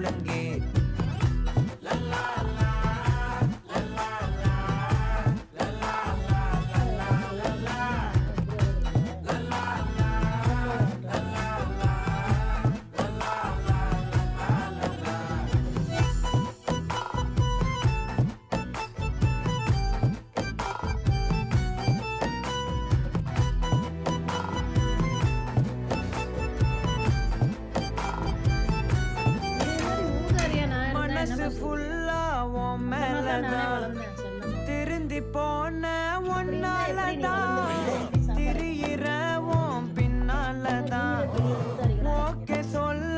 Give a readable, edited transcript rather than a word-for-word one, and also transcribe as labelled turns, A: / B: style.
A: ஒழுங்கே மனசு ஃபுல்லா உன் மேலதான் திருந்தி போன ஒன்னாலதான் திரியிற உன் பின்னாலதான் ஓகே சொல்ல